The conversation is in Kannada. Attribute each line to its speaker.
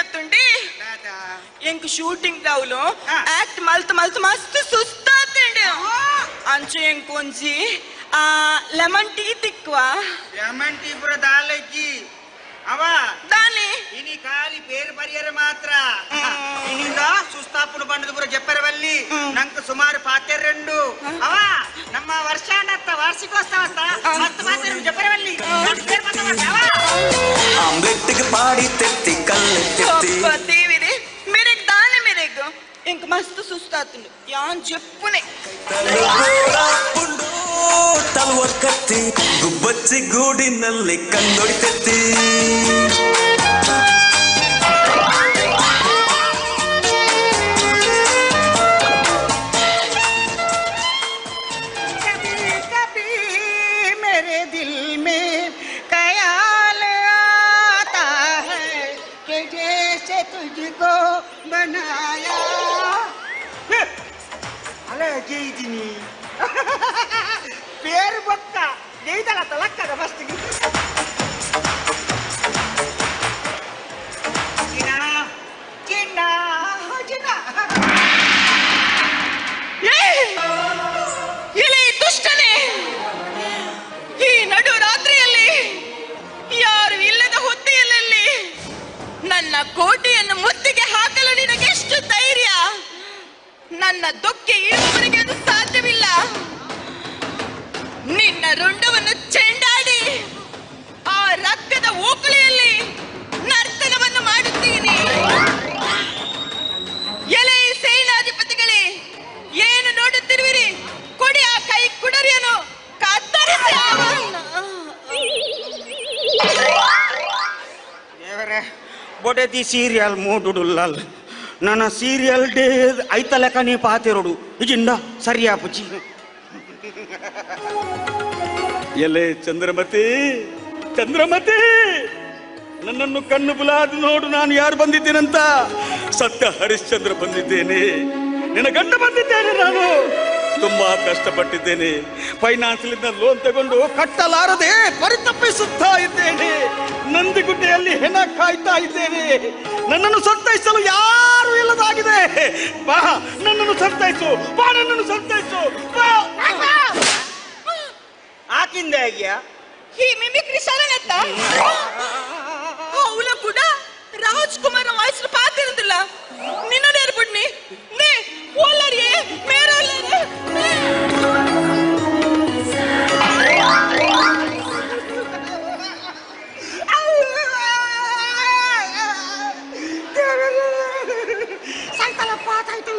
Speaker 1: ಗೊತ್ತುಂಡಿ ಎಂಕ್ ಶೂಟಿಂಗ್ ದಾವ್ಲು ಆಕ್ಟ್ ಮಲ್ತ್ ಮಲ್ತ್ ಮಸ್ತ್ ಸುಸ್ತಾತಂಡಿ ಅಂಚೆ ಎಂಕ್ ಒಂಜಿ ಲೆಮನ್ ಟೀ ತಿಕ್ವಾ
Speaker 2: ಲೆಮನ್ ಟೀ ಪುರ ದಾಲಜ್ಜಿ ಅವ
Speaker 1: ದಾನಿ
Speaker 2: ಇನಿ ಖಾಲಿ ಪೇರು ಪರಿಯರ ಮಾತ್ರ ಇನಿಂದ ಸುಸ್ತಾಪುನ ಬಂಡದ ಪುರ ಜಪ್ಪರವಲ್ಲಿ ನಂಗೆ ಸುಮಾರು ಪಾತೆರೆಂಡು ಅವ ನಮ್ಮ ವರ್ಷಾಂತ ವಾರ್ಷಿಕೋತ್ಸವ ಮಸ್ತ್ ಪಾತೆರ ಜಪ್ಪರವಲ್ಲಿ
Speaker 3: ಆಮ್ಲೆಟ್ಗೆ ಪಾಡಿ ತೆತ್ತಿ ಕಲ್ಲು ತೆತ್ತಿ
Speaker 1: ದೇವಿರೆ ಮೇರೆಗ್ ದಾನೆ ಮೇರೆಗ್ ಎಂಕ್ ಮಸ್ತ್ ಸುಸ್ತಾತುಂಡು ಯಾನ್ ಜಪ್ಪುನೆ
Speaker 3: ತಲುವ ಕತ್ತಿ ಗುಬ್ಬಚ್ಚಿ ಗೂಡಿನಲ್ಲಿ ಕಂದೊಡಿತೆತ್ತಿ
Speaker 2: मेरे दिल में ख्याल आता है कि जैसे तुझको बनाया ಅಲ್ಲ ಜೈದಿನಿ పేరు బొక్క జైదల తలక్కద ఫస్ట్ చిన్న చిన్న చిన్న
Speaker 1: ಇಲ್ಲಿ ದುಷ್ಟನೇ ಈ ನಡು ರಾತ್ರಿಯಲ್ಲಿ ಯಾರು ಇಲ್ಲದ ಹೊತ್ತೆಯಲ್ಲಿ ನನ್ನ ಕೋಟೆಯನ್ನು ಮುತ್ತಿಗೆ ಹಾಕಲು ನಿನಗೆ ಎಷ್ಟು ಧೈರ್ಯ ನನ್ನ ದೊಕ್ಕೆ ಇಳುವರೆಗೆ ಅದು ಸಾಧ್ಯವಿಲ್ಲ ನಿನ್ನ ರುಂಡವನ್ನು ಚೆಂಡಾಡಿ ಆ ರಕ್ತದ ಓಕಳಿಯಲ್ಲಿ ನರ್ತನವನ್ನು ಮಾಡುತ್ತೀನಿ ಎಲೆ ಸೇನಾಧಿಪತಿಗಳೇ ಏನು ನೋಡುತ್ತಿರುವಿರಿ ಕೊಡಿ ಆ ಕೈ ಕುಡರಿಯನ್ನು ಕತ್ತರಿಸಿ
Speaker 2: ದೇವರೇ ಬೊಡೆದಿ ಸೀರಿಯಲ್ ಮೂಡುಡುಲ್ಲಲ್ ನನ್ನ ಸೀರಿಯಲ್ ಡೇ ಐತಲೆಕ ನೀ ಪಾತಿರೋಡು ಇಜಿಂದ ಸರಿಯಾ ಪುಚ್ಚಿ
Speaker 4: ಎಲೆ ಚಂದ್ರಮತಿ ಚಂದ್ರಮತಿ ನನ್ನನ್ನು ಕಣ್ಣು ಬುಲಾದು ನೋಡು ನಾನು ಯಾರು ಬಂದಿದ್ದೇನಂತ ಸತ್ಯ ಹರಿಶ್ಚಂದ್ರ ಬಂದಿದ್ದೇನೆ ನಿನ್ನ ಗಂಡ ಬಂದಿದ್ದೇನೆ ನಾನು ತುಂಬಾ ಕಷ್ಟಪಟ್ಟಿದ್ದೇನೆ ಫೈನಾನ್ಸ್ಲಿಂದ ಲೋನ್ ತಗೊಂಡು ಕಟ್ಟಲಾರದೆ ಪರಿತಪ್ಪಿಸುತ್ತಾ ಇದ್ದೇನೆ ನಂದಿಗುಡ್ಡೆಯಲ್ಲಿ ಹೆಣ ಕಾಯ್ತಾ ಇದ್ದೇನೆ ನನ್ನನ್ನು ಸಂತೈಸಲು ಯಾರು ಇಲ್ಲದಾಗಿದೆ ಬಾ ನನ್ನನ್ನು ಸಂತೈಸು ಬಾ ನನ್ನನ್ನು ಸಂತೈಸು ಬಾ
Speaker 2: ಆಕಿಂದ ಆಗ್ಯಾ
Speaker 1: ಈ ಮಿಮಿಕ್ರಿ ಶರಣತ್ತ ಅವಳ ಕೂಡ ರಾಜ್ಕುಮಾರ್ ವಾಯ್ಸ್ ಪಾತಿರುದಿಲ್ಲ ನಿನ್ನ ನೇರ್ಬಿಡ್ನಿ ನೇ ಓಲರಿಯೇ ಮೇರೋಲರೆ
Speaker 2: ಸಾಯ್ತಲ್ಲ ಪಾತಾಯ್ತು